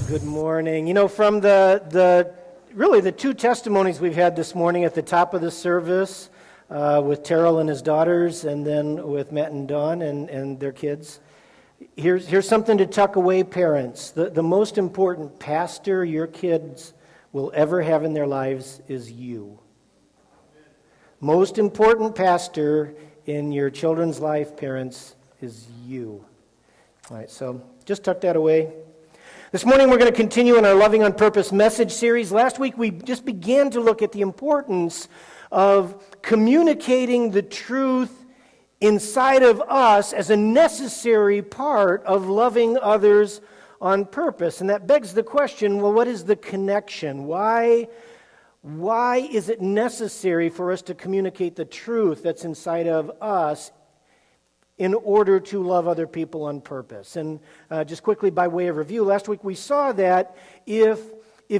Good morning. From the two testimonies we've had this morning at the top of the service with Terrell and his daughters, and then with Matt and Dawn and their kids, here's something to tuck away, parents. The most important pastor your kids will ever have in their lives is you. Most important pastor in your children's life, parents, is you. All right, so just tuck that away. This morning we're going to continue in our Loving on Purpose message series. Last week we just began to look at the importance of communicating the truth inside of us as a necessary part of loving others on purpose. And that begs the question, well, what is the connection? Why is it necessary for us to communicate the truth that's inside of us in order to love other people on purpose? And just quickly by way of review, last week we saw that if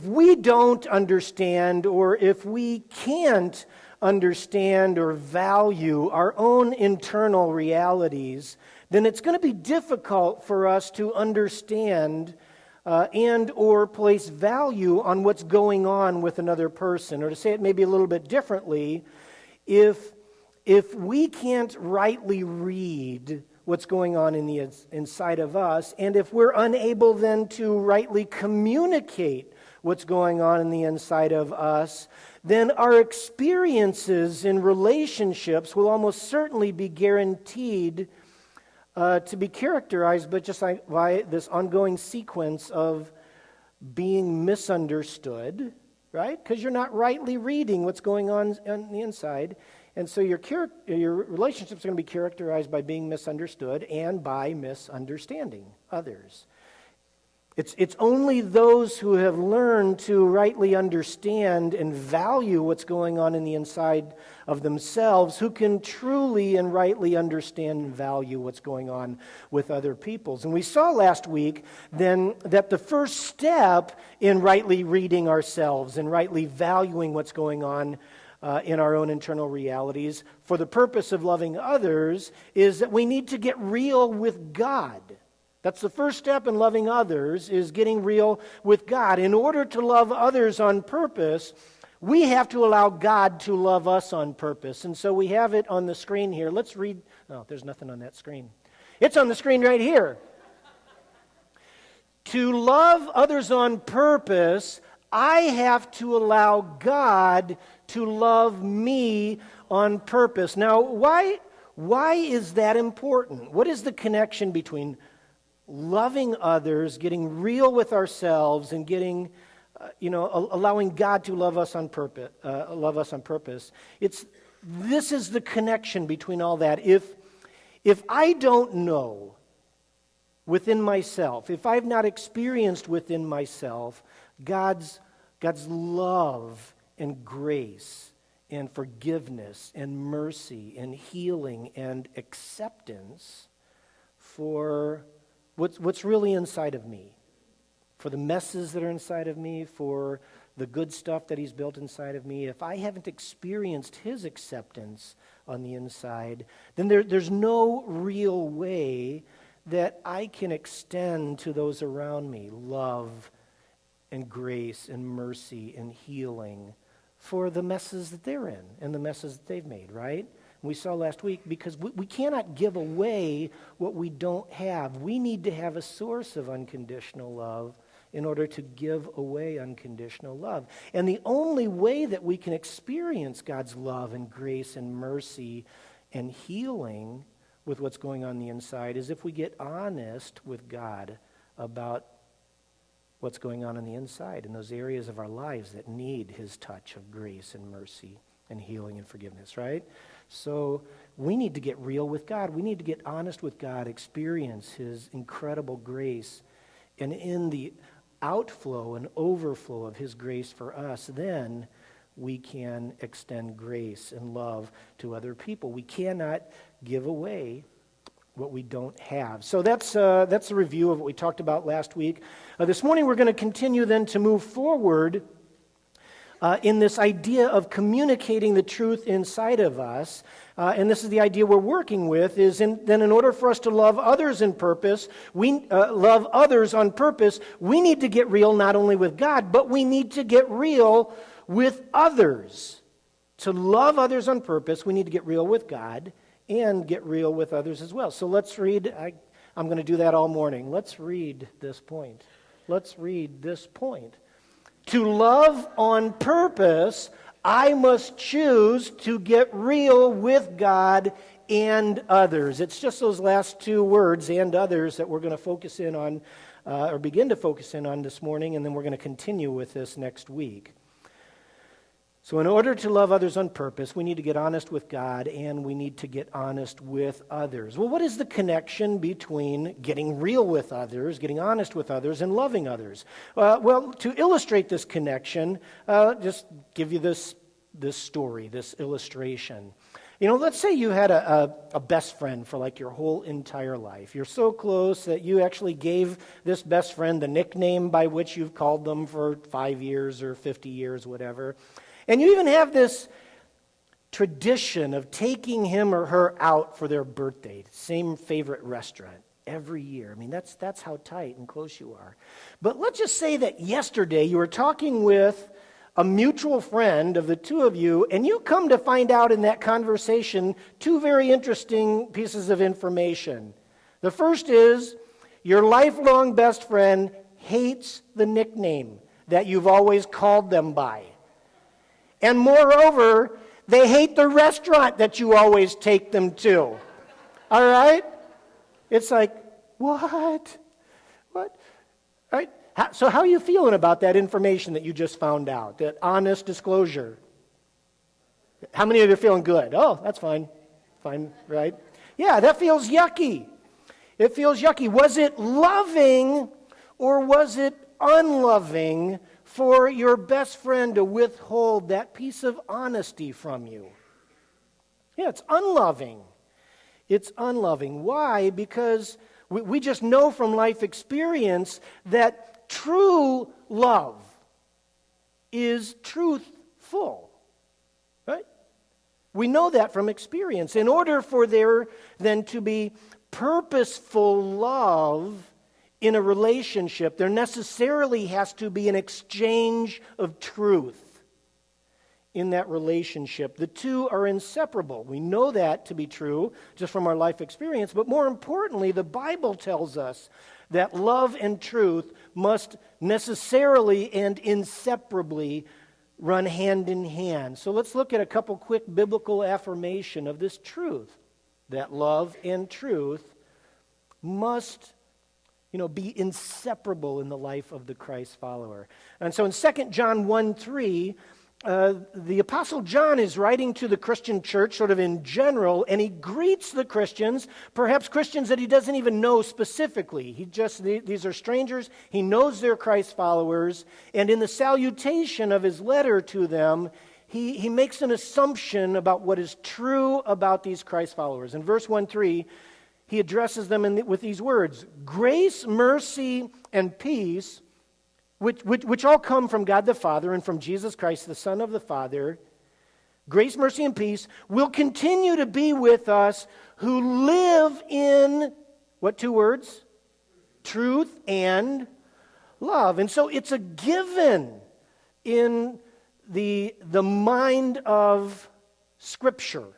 we don't understand, or if we can't understand or value our own internal realities, then it's going to be difficult for us to understand and or place value on what's going on with another person. Or to say it maybe a little bit differently, if we can't rightly read what's going on in the inside of us, and if we're unable then to rightly communicate what's going on in the inside of us, then our experiences in relationships will almost certainly be guaranteed to be characterized by this ongoing sequence of being misunderstood, right? Because you're not rightly reading what's going on the inside. And so your relationships are going to be characterized by being misunderstood and by misunderstanding others. It's only those who have learned to rightly understand and value what's going on in the inside of themselves who can truly and rightly understand and value what's going on with other peoples. And we saw last week then that the first step in rightly reading ourselves and rightly valuing what's going on in our own internal realities for the purpose of loving others is that we need to get real with God. That's the first step in loving others, is getting real with God. In order to love others on purpose, we have to allow God to love us on purpose. And so we have it on the screen here. Let's read. No, there's nothing on that screen. It's on the screen right here. To love others on purpose, I have to allow God to love me on purpose. Now, why is that important? What is the connection between loving others, getting real with ourselves, and getting, allowing God to love us on purpose? This is the connection between all that. If I don't know within myself, if I've not experienced within myself God's love and grace and forgiveness and mercy and healing and acceptance for what's really inside of me, for the messes that are inside of me, for the good stuff that He's built inside of me, if I haven't experienced His acceptance on the inside, then there's no real way that I can extend to those around me love and grace and mercy and healing for the messes that they're in and the messes that they've made, right? We saw last week, because we cannot give away what we don't have. We need to have a source of unconditional love in order to give away unconditional love. And the only way that we can experience God's love and grace and mercy and healing with what's going on the inside is if we get honest with God about what's going on the inside in those areas of our lives that need His touch of grace and mercy and healing and forgiveness, right? So we need to get real with God. We need to get honest with God, experience His incredible grace, and in the outflow and overflow of His grace for us, then we can extend grace and love to other people. We cannot give away what we don't have. So that's a review of what we talked about last week. This morning we're going to continue then to move forward in this idea of communicating the truth inside of us. And this is the idea we're working with, is then in order for us to love others on purpose, we need to get real not only with God, but we need to get real with others. To love others on purpose, we need to get real with God and get real with others as well. So let's read. I'm going to do that all morning. Let's read this point. Let's read this point. To love on purpose, I must choose to get real with God and others. It's just those last two words, and others, that we're going to focus in on, or begin to focus in on this morning, and then we're going to continue with this next week. So in order to love others on purpose, we need to get honest with God and we need to get honest with others. Well, what is the connection between getting real with others, getting honest with others, and loving others? Well, to illustrate this connection, just give you this story, this illustration. You know, let's say you had a best friend for like your whole entire life. You're so close that you actually gave this best friend the nickname by which you've called them for 5 years or 50 years, whatever. And you even have this tradition of taking him or her out for their birthday, same favorite restaurant every year. I mean, that's how tight and close you are. But let's just say that yesterday you were talking with a mutual friend of the two of you, and you come to find out in that conversation two very interesting pieces of information. The first is your lifelong best friend hates the nickname that you've always called them by. And moreover, they hate the restaurant that you always take them to. All right? It's like, what? All right? So how are you feeling about that information that you just found out, that honest disclosure? How many of you are feeling good? Oh, that's fine. Fine, right? Yeah, that feels yucky. It feels yucky. Was it loving or was it unloving for your best friend to withhold that piece of honesty from you? Yeah, it's unloving. It's unloving. Why? Because we just know from life experience that true love is truthful. Right? We know that from experience. In order for there then to be purposeful love in a relationship, there necessarily has to be an exchange of truth in that relationship. The two are inseparable. We know that to be true just from our life experience, but more importantly, the Bible tells us that love and truth must necessarily and inseparably run hand in hand. So let's look at a couple quick biblical affirmation of this truth, that love and truth must be inseparable in the life of the Christ follower. And so in 2 John 1:3, the Apostle John is writing to the Christian church sort of in general, and he greets the Christians, perhaps Christians that he doesn't even know specifically. These are strangers. He knows they're Christ followers, and in the salutation of his letter to them, he makes an assumption about what is true about these Christ followers. In verse 1:3, he addresses them with these words: grace, mercy, and peace, which all come from God the Father and from Jesus Christ, the Son of the Father. Grace, mercy, and peace will continue to be with us who live in, what two words? Truth and love. And so it's a given in the mind of Scripture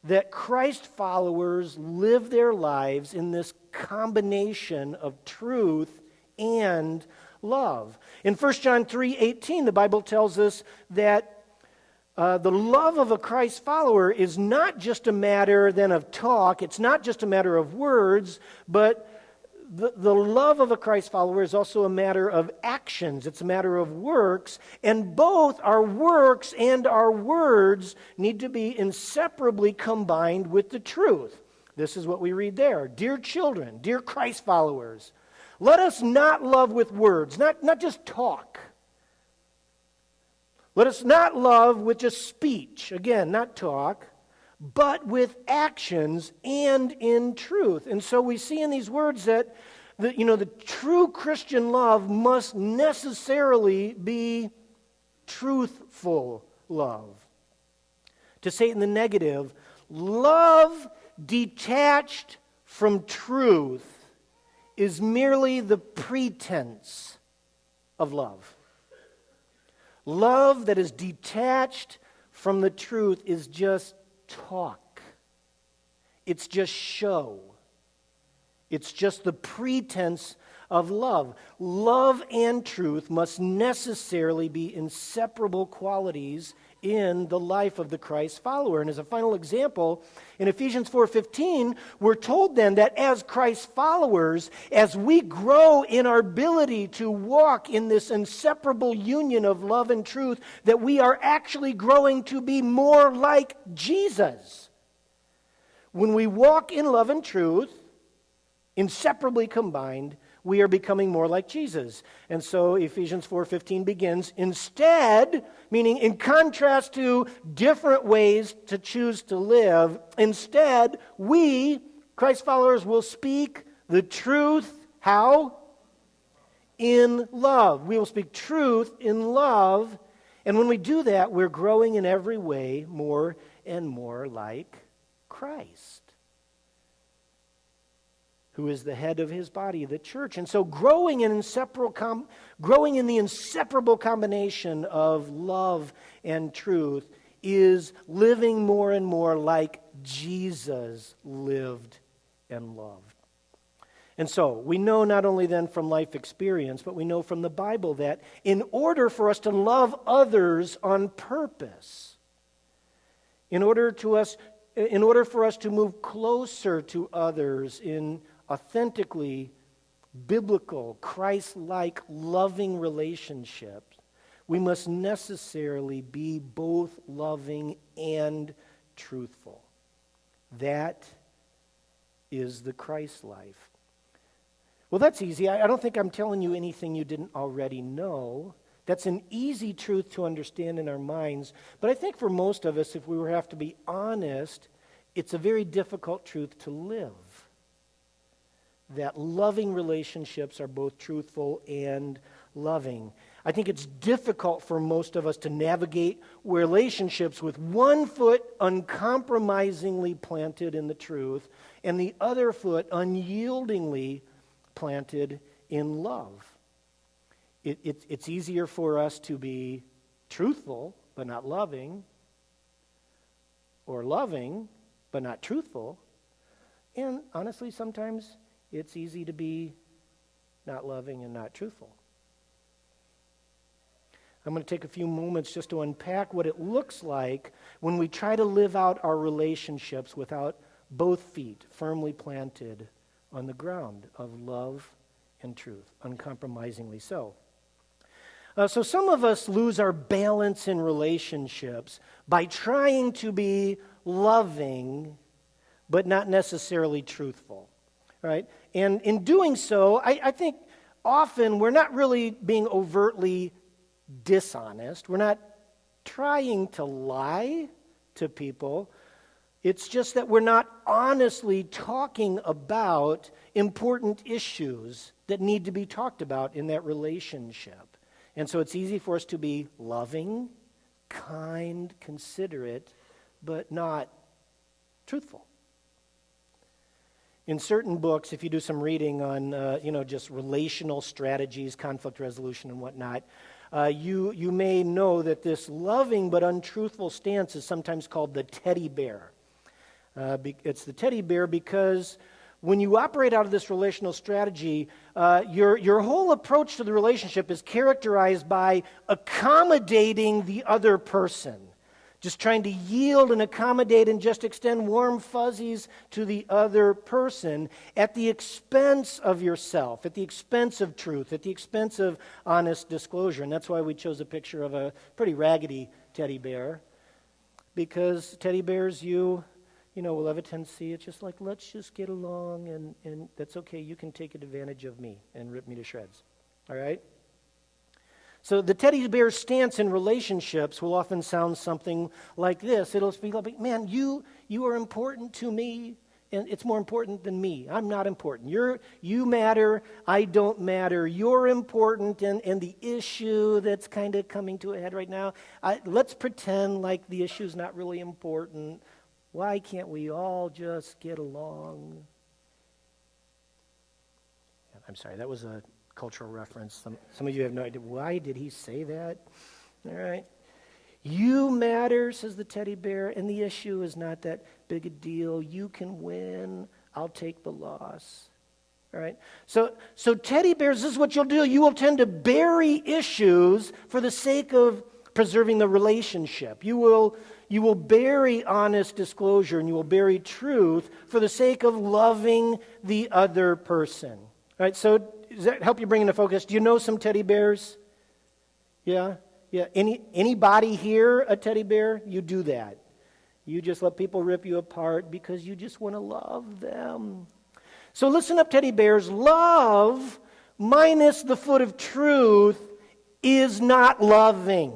that Christ followers live their lives in this combination of truth and love. In 1 John 3:18, the Bible tells us that the love of a Christ follower is not just a matter then of talk, it's not just a matter of words, but the love of a Christ follower is also a matter of actions. It's a matter of works, and both our works and our words need to be inseparably combined with the truth. This is what we read there. Dear children, dear Christ followers, let us not love with words, not just talk. Let us not love with just speech, again, not talk, but with actions and in truth. And so we see in these words that the true Christian love must necessarily be truthful love. To say it in the negative, love detached from truth is merely the pretense of love. Love that is detached from the truth is just talk. It's just show. It's just the pretense of love. Love and truth must necessarily be inseparable qualities in the life of the Christ follower. And as a final example, in Ephesians 4:15, we're told then that as Christ followers, as we grow in our ability to walk in this inseparable union of love and truth, that we are actually growing to be more like Jesus. When we walk in love and truth, inseparably combined, we are becoming more like Jesus. And so Ephesians 4:15 begins, instead, meaning in contrast to different ways to choose to live, instead, we, Christ followers, will speak the truth, how? In love. We will speak truth in love, and when we do that, we're growing in every way more and more like Christ, who is the head of his body, the church. And so growing in the inseparable combination of love and truth is living more and more like Jesus lived and loved. And so we know not only then from life experience, but we know from the Bible that in order for us to love others on purpose, in order for us to move closer to others in authentically biblical, Christ-like, loving relationships, we must necessarily be both loving and truthful. That is the Christ life. Well, that's easy. I don't think I'm telling you anything you didn't already know. That's an easy truth to understand in our minds. But I think for most of us, if we were to have to be honest, it's a very difficult truth to live. That loving relationships are both truthful and loving. I think it's difficult for most of us to navigate relationships with one foot uncompromisingly planted in the truth and the other foot unyieldingly planted in love. It's easier for us to be truthful but not loving, or loving but not truthful. And honestly, sometimes it's easy to be not loving and not truthful. I'm going to take a few moments just to unpack what it looks like when we try to live out our relationships without both feet firmly planted on the ground of love and truth, uncompromisingly so. So some of us lose our balance in relationships by trying to be loving but not necessarily truthful, right? And in doing so, I think often we're not really being overtly dishonest. We're not trying to lie to people. It's just that we're not honestly talking about important issues that need to be talked about in that relationship. And so it's easy for us to be loving, kind, considerate, but not truthful. In certain books, if you do some reading on, just relational strategies, conflict resolution and whatnot, you may know that this loving but untruthful stance is sometimes called the teddy bear. It's the teddy bear because when you operate out of this relational strategy, your whole approach to the relationship is characterized by accommodating the other person. Just trying to yield and accommodate and just extend warm fuzzies to the other person at the expense of yourself, at the expense of truth, at the expense of honest disclosure. And that's why we chose a picture of a pretty raggedy teddy bear. Because teddy bears, will have a tendency, it's just like, let's just get along and that's okay. You can take advantage of me and rip me to shreds. All right? So the teddy bear stance in relationships will often sound something like this. It'll be like, man, you are important to me, and it's more important than me. I'm not important. You matter, I don't matter. You're important, and the issue that's kind of coming to a head right now, let's pretend like the issue's not really important. Why can't we all just get along? I'm sorry, that was a cultural reference. Some of you have no idea. Why did he say that? All right. You matter, says the teddy bear, and the issue is not that big a deal. You can win. I'll take the loss. All right? So teddy bears, this is what you'll do. You will tend to bury issues for the sake of preserving the relationship. You will bury honest disclosure, and you will bury truth for the sake of loving the other person. All right? So does that help you bring into focus? Do you know some teddy bears? Yeah? Yeah, anybody here a teddy bear? You do that. You just let people rip you apart because you just want to love them. So listen up, teddy bears. Love minus the foot of truth is not loving.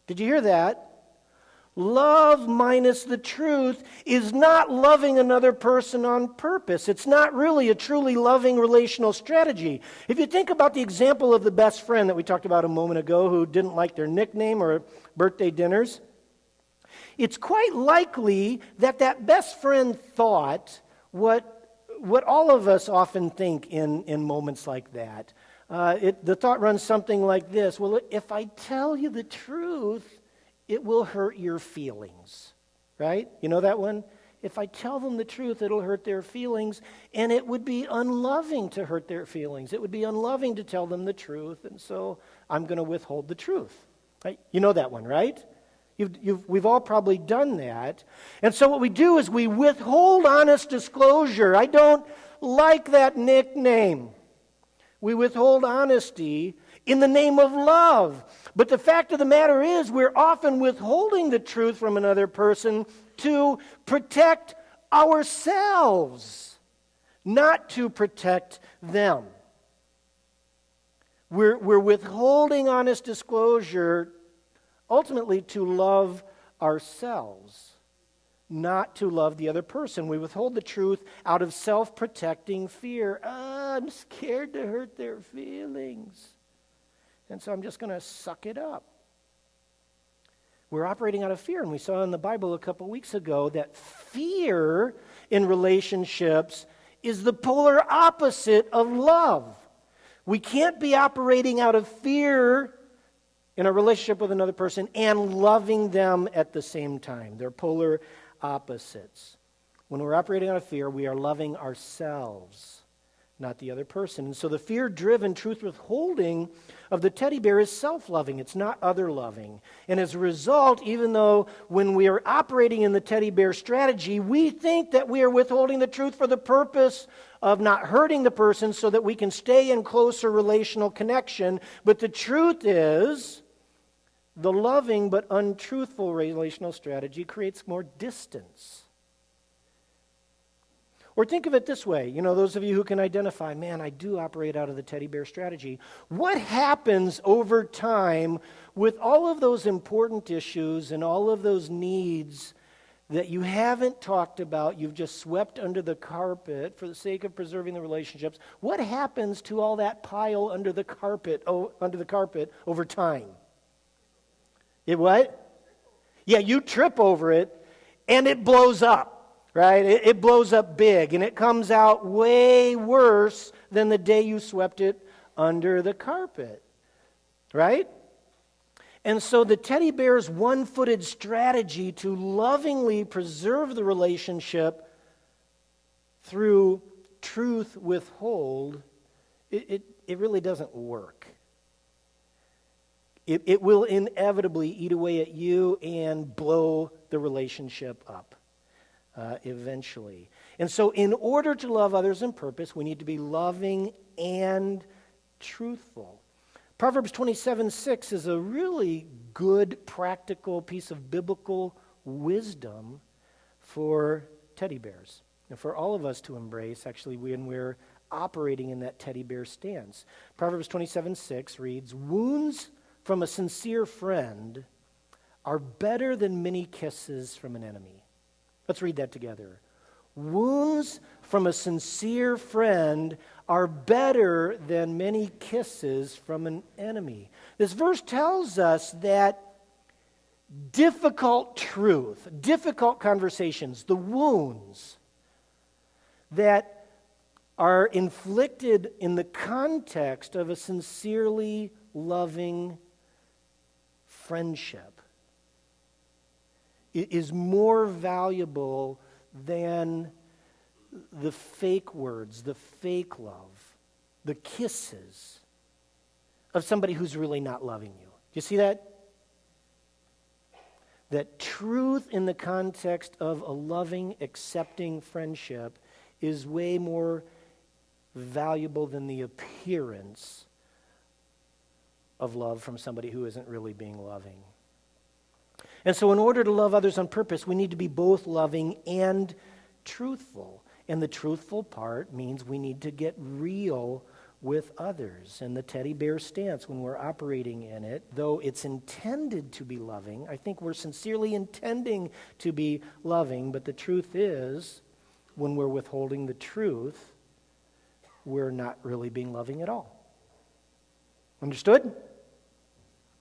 Did you hear that? Love minus the truth is not loving another person on purpose. It's not really a truly loving relational strategy. If you think about the example of the best friend that we talked about a moment ago who didn't like their nickname or birthday dinners, it's quite likely that best friend thought what all of us often think in moments like that. The thought runs something like this: well, if I tell you the truth, it will hurt your feelings, right? You know that one? If I tell them the truth, it'll hurt their feelings, and it would be unloving to hurt their feelings. It would be unloving to tell them the truth, and so I'm going to withhold the truth. Right? You know that one, right? We've all probably done that. And so what we do is we withhold honest disclosure. I don't like that nickname. We withhold honesty in the name of love. But the fact of the matter is, we're often withholding the truth from another person to protect ourselves, not to protect them. We're withholding honest disclosure ultimately to love ourselves, not to love the other person. We withhold the truth out of self-protecting fear. I'm scared to hurt their feelings, and so I'm just going to suck it up. We're operating out of fear, and we saw in the Bible a couple weeks ago that fear in relationships is the polar opposite of love. We can't be operating out of fear in a relationship with another person and loving them at the same time. They're polar opposites. When we're operating out of fear, we are loving ourselves, not the other person. And so the fear-driven truth withholding of the teddy bear is self-loving. It's not other-loving. And as a result, even though when we are operating in the teddy bear strategy, we think that we are withholding the truth for the purpose of not hurting the person so that we can stay in closer relational connection. But the truth is, the loving but untruthful relational strategy creates more distance. Or think of it this way, those of you who can identify, man, I do operate out of the teddy bear strategy. What happens over time with all of those important issues and all of those needs that you haven't talked about, you've just swept under the carpet for the sake of preserving the relationships? What happens to all that pile under the carpet over time? It what? Yeah, you trip over it and it blows up. Right? It blows up big, and it comes out way worse than the day you swept it under the carpet. Right? And so the teddy bear's one-footed strategy to lovingly preserve the relationship through truth withhold, it really doesn't work. It will inevitably eat away at you and blow the relationship up. Eventually. And so in order to love others in purpose, we need to be loving and truthful. Proverbs 27:6 is a really good, practical piece of biblical wisdom for teddy bears, and for all of us to embrace, actually, when we're operating in that teddy bear stance. Proverbs 27:6 reads, "Wounds from a sincere friend are better than many kisses from an enemy." Let's read that together. Wounds from a sincere friend are better than many kisses from an enemy. This verse tells us that difficult truth, difficult conversations, the wounds that are inflicted in the context of a sincerely loving friendship is more valuable than the fake words, the fake love, the kisses of somebody who's really not loving you. Do you see that? That truth in the context of a loving, accepting friendship is way more valuable than the appearance of love from somebody who isn't really being loving. And so in order to love others on purpose, we need to be both loving and truthful. And the truthful part means we need to get real with others. And the teddy bear stance, when we're operating in it, though it's intended to be loving, I think we're sincerely intending to be loving, but the truth is, when we're withholding the truth, we're not really being loving at all. Understood?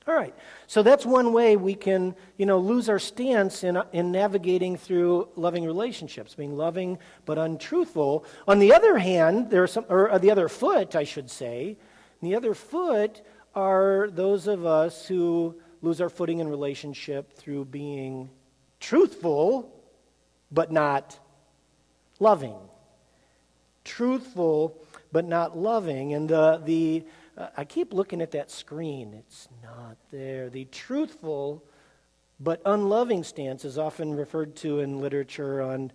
All right. So that's one way we can, lose our stance in navigating through loving relationships, being loving but untruthful. On the other hand, the other foot, I should say, the other foot are those of us who lose our footing in relationship through being truthful but not loving. Truthful but not loving. And I keep looking at that screen. It's not there. The truthful but unloving stance is often referred to in literature on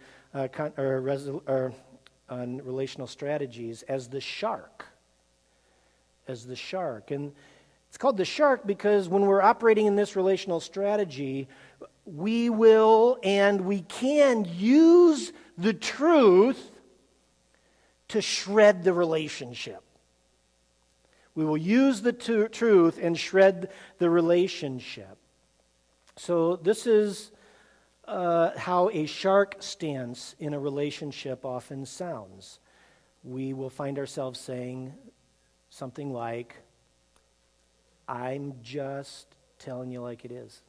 relational strategies as the shark. As the shark. And it's called the shark because when we're operating in this relational strategy, we will and we can use the truth to shred the relationship. We will use the truth and shred the relationship. So this is how a shark stance in a relationship often sounds. We will find ourselves saying something like, I'm just telling you like it is.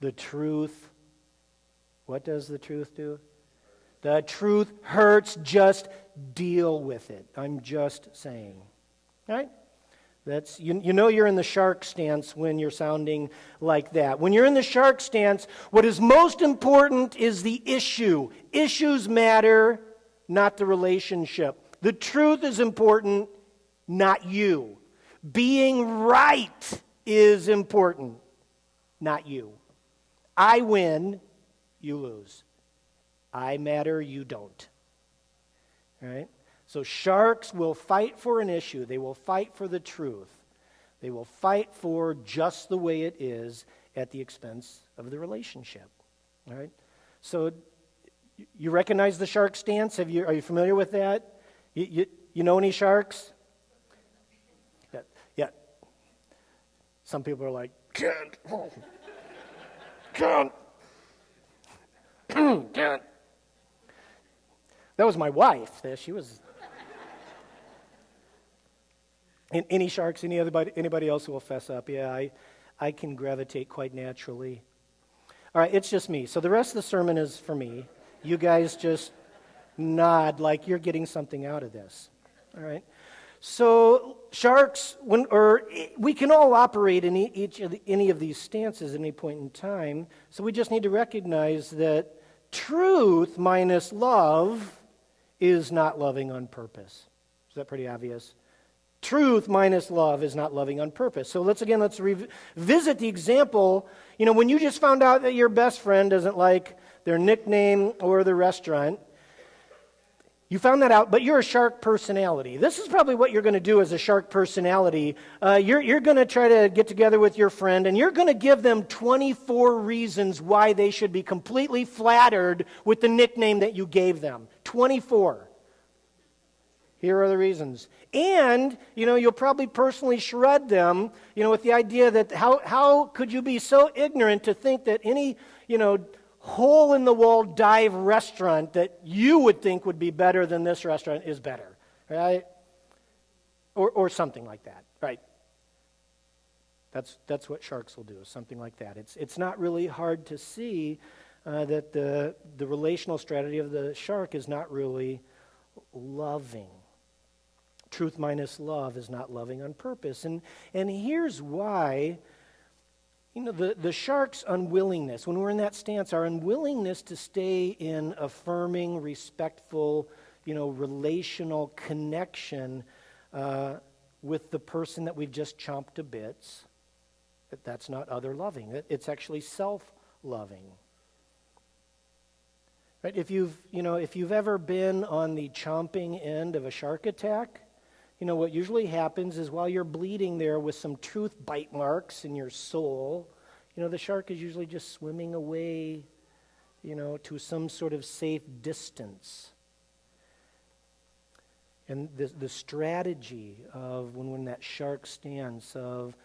The truth, what does the truth do? The truth hurts, just deal with it. I'm just saying. All right? That's you're in the shark stance when you're sounding like that. When you're in the shark stance, what is most important is the issue. Issues matter, not the relationship. The truth is important, not you. Being right is important, not you. I win, you lose. I matter, you don't. All right? So sharks will fight for an issue. They will fight for the truth. They will fight for just the way it is at the expense of the relationship. All right? So you recognize the shark stance? Are you familiar with that? You know any sharks? Yeah. Some people are like, can't. That was my wife. She was. Any sharks? Anybody else who will fess up? Yeah, I can gravitate quite naturally. All right, it's just me. So the rest of the sermon is for me. You guys just nod like you're getting something out of this. All right. So sharks, we can all operate in any of these stances at any point in time. So we just need to recognize that truth minus love is not loving on purpose. Is that pretty obvious? Truth minus love is not loving on purpose. So let's revisit the example. When you just found out that your best friend doesn't like their nickname or the restaurant, you found that out, but you're a shark personality. This is probably what you're going to do as a shark personality. You're going to try to get together with your friend, and you're going to give them 24 reasons why they should be completely flattered with the nickname that you gave them. 24. Here are the reasons. And, you'll probably personally shred them, with the idea that how could you be so ignorant to think that any, hole-in-the-wall dive restaurant that you would think would be better than this restaurant is better, right? Or something like that, right? That's what sharks will do, something like that. It's not really hard to see that the relational strategy of the shark is not really loving. Truth minus love is not loving on purpose. And here's why, the shark's unwillingness, when we're in that stance, our unwillingness to stay in affirming, respectful, relational connection with the person that we've just chomped to bits, that's not other loving. It's actually self-loving. Right? If you've ever been on the chomping end of a shark attack, what usually happens is while you're bleeding there with some truth bite marks in your soul, the shark is usually just swimming away, to some sort of safe distance. And the strategy of when we're in that shark stance of,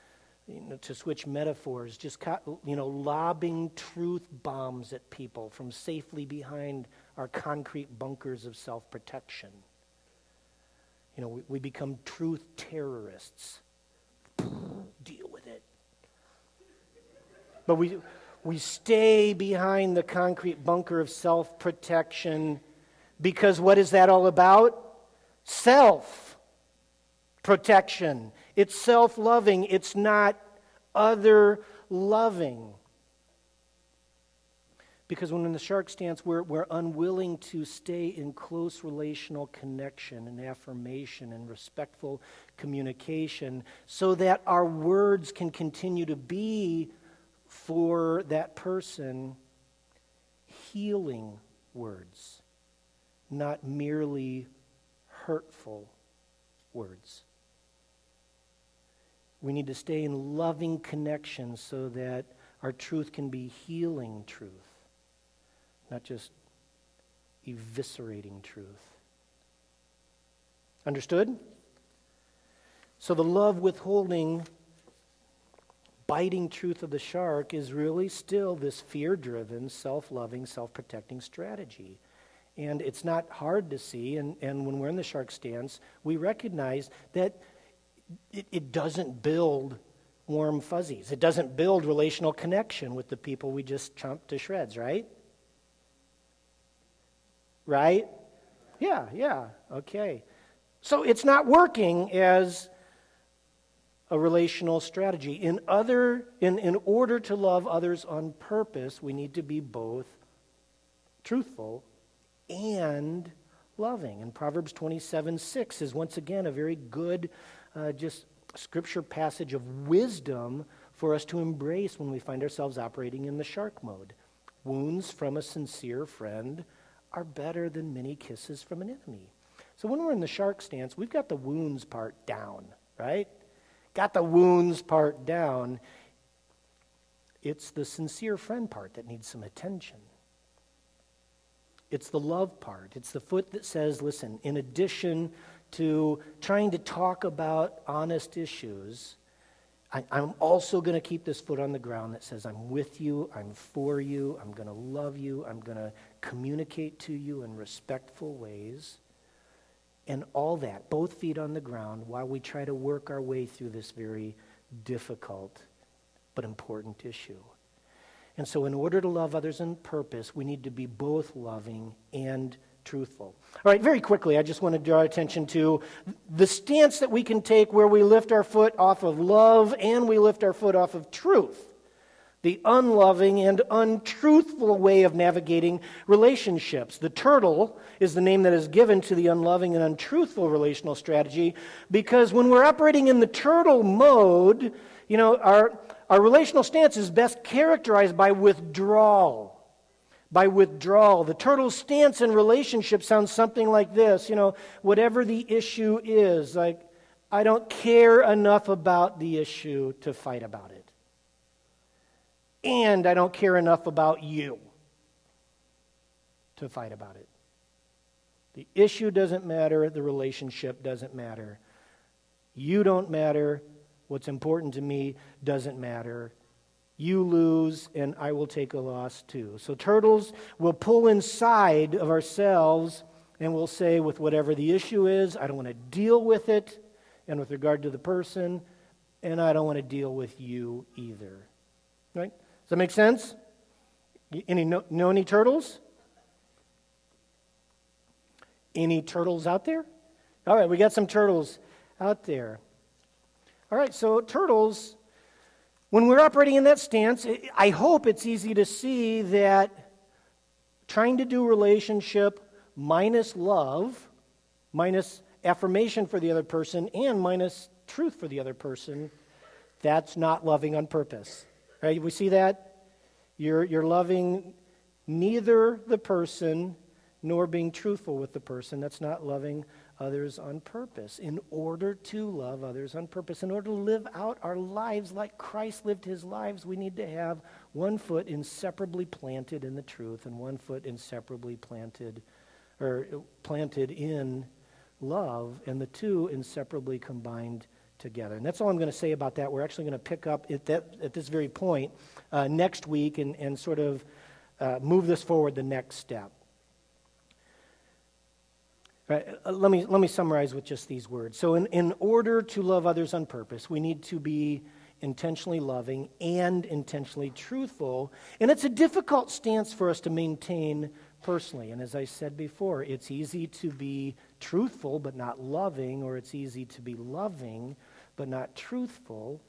to switch metaphors, just, lobbing truth bombs at people from safely behind our concrete bunkers of self-protection. We become truth terrorists. Deal with it. But we stay behind the concrete bunker of self-protection because what is that all about? Self-protection. It's self-loving. It's not other-loving. Because when in the shark stance, we're unwilling to stay in close relational connection and affirmation and respectful communication so that our words can continue to be for that person healing words, not merely hurtful words. We need to stay in loving connection so that our truth can be healing truth. Not just eviscerating truth. Understood? So the love withholding, biting truth of the shark is really still this fear-driven, self-loving, self-protecting strategy. And it's not hard to see, and when we're in the shark stance, we recognize that it doesn't build warm fuzzies. It doesn't build relational connection with the people we just chomped to shreds, right? Right? Yeah, okay. So it's not working as a relational strategy. In order to love others on purpose, we need to be both truthful and loving. And Proverbs 27:6 is once again a very good just scripture passage of wisdom for us to embrace when we find ourselves operating in the shark mode. Wounds from a sincere friend are better than many kisses from an enemy. So when we're in the shark stance, we've got the wounds part down, right? Got the wounds part down. It's the sincere friend part that needs some attention. It's the love part. It's the foot that says, listen, in addition to trying to talk about honest issues, I'm also going to keep this foot on the ground that says, I'm with you, I'm for you, I'm going to love you, I'm going to communicate to you in respectful ways. And all that, both feet on the ground, while we try to work our way through this very difficult but important issue. And so in order to love others in purpose, we need to be both loving and truthful. All right, very quickly, I just want to draw attention to the stance that we can take where we lift our foot off of love and we lift our foot off of truth. The unloving and untruthful way of navigating relationships. The turtle is the name that is given to the unloving and untruthful relational strategy because when we're operating in the turtle mode, our relational stance is best characterized by withdrawal. By withdrawal. The turtle's stance in relationship sounds something like this, whatever the issue is, like, I don't care enough about the issue to fight about it. And I don't care enough about you to fight about it. The issue doesn't matter. The relationship doesn't matter. You don't matter. What's important to me doesn't matter. You lose, and I will take a loss too. So turtles will pull inside of ourselves, and we'll say, with whatever the issue is, I don't want to deal with it. And with regard to the person, and I don't want to deal with you either. Right? Does that make sense? Know any turtles? Any turtles out there? All right, we got some turtles out there. All right, so turtles, when we're operating in that stance, I hope it's easy to see that trying to do relationship minus love, minus affirmation for the other person, and minus truth for the other person, that's not loving on purpose. Right? We see that? You're loving neither the person nor being truthful with the person. That's not loving others on purpose. In order to love others on purpose, in order to live out our lives like Christ lived his lives, we need to have one foot inseparably planted in the truth and one foot inseparably planted in love, and the two inseparably combined together. And that's all I'm going to say about that. We're actually going to pick up at this very point next week and sort of move this forward the next step. Right, let me summarize with just these words. So in order to love others on purpose, we need to be intentionally loving and intentionally truthful. And it's a difficult stance for us to maintain personally. And as I said before, it's easy to be truthful but not loving, or it's easy to be loving but not truthful.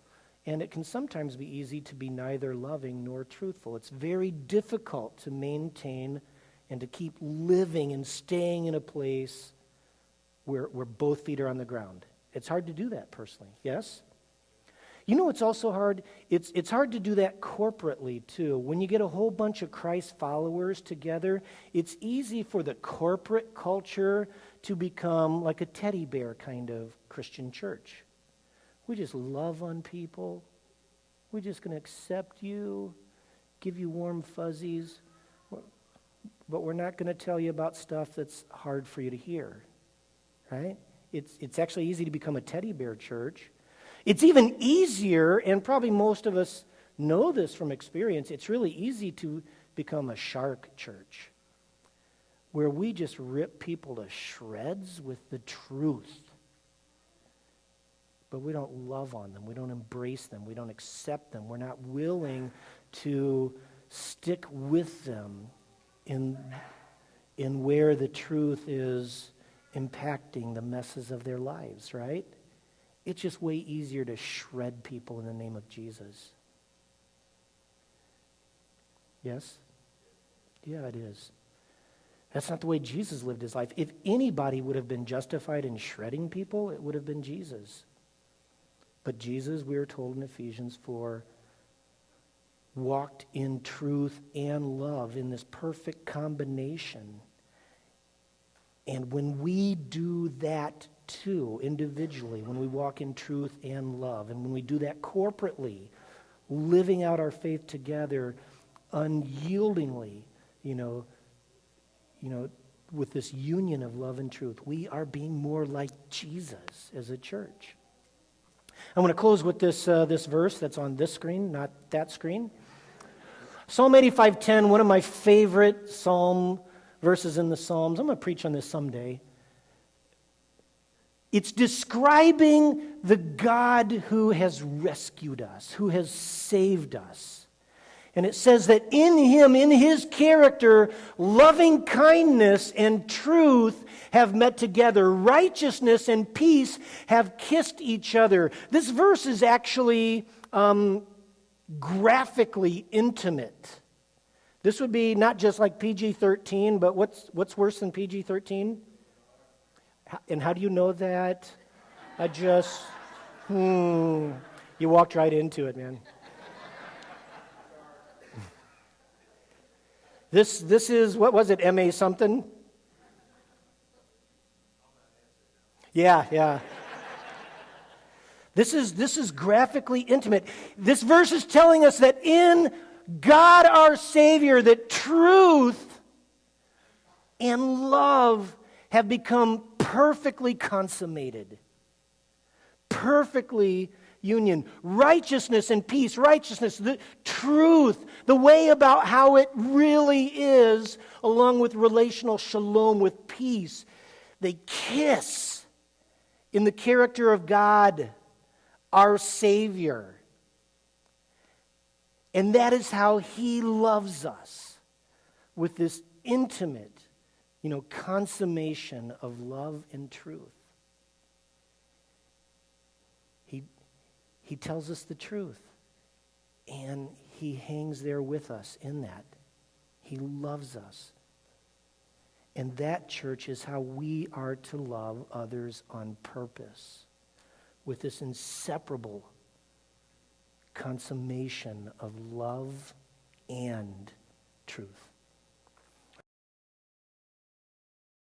And it can sometimes be easy to be neither loving nor truthful. It's very difficult to maintain and to keep living and staying in a place where both feet are on the ground. It's hard to do that personally, yes? You know, it's also hard. It's hard to do that corporately, too. When you get a whole bunch of Christ followers together, it's easy for the corporate culture to become like a teddy bear kind of Christian church. We just love on people. We're just going to accept you, give you warm fuzzies, but we're not going to tell you about stuff that's hard for you to hear, right? It's actually easy to become a teddy bear church. It's even easier, and probably most of us know this from experience, it's really easy to become a shark church, where we just rip people to shreds with the truth. But we don't love on them. We don't embrace them. We don't accept them. We're not willing to stick with them in where the truth is impacting the messes of their lives, right? It's just way easier to shred people in the name of Jesus. Yes? Yeah, it is. That's not the way Jesus lived his life. If anybody would have been justified in shredding people, it would have been Jesus. But Jesus, we are told in Ephesians 4, walked in truth and love in this perfect combination. And when we do that too, individually, when we walk in truth and love, and when we do that corporately, living out our faith together unyieldingly, with this union of love and truth, we are being more like Jesus as a church. I'm going to close with this verse that's on this screen, not that screen. Psalm 85:10, one of my favorite psalm verses in the Psalms. I'm going to preach on this someday. It's describing the God who has rescued us, who has saved us. And it says that in him, in his character, loving kindness and truth have met together. Righteousness and peace have kissed each other. This verse is actually graphically intimate. This would be not just like PG-13, but what's worse than PG-13? And how do you know that? You walked right into it, man. This is, what was it, MA something? Yeah. This is graphically intimate. This verse is telling us that in God our Savior, that truth and love have become perfectly consummated, perfectly union. Righteousness and peace, righteousness, the truth, the way about how it really is, along with relational shalom, with peace. They kiss in the character of God, our Savior. And that is how He loves us, with this intimate, consummation of love and truth. He tells us the truth, and He hangs there with us in that. He loves us. And that, church, is how we are to love others on purpose, with this inseparable consummation of love and truth.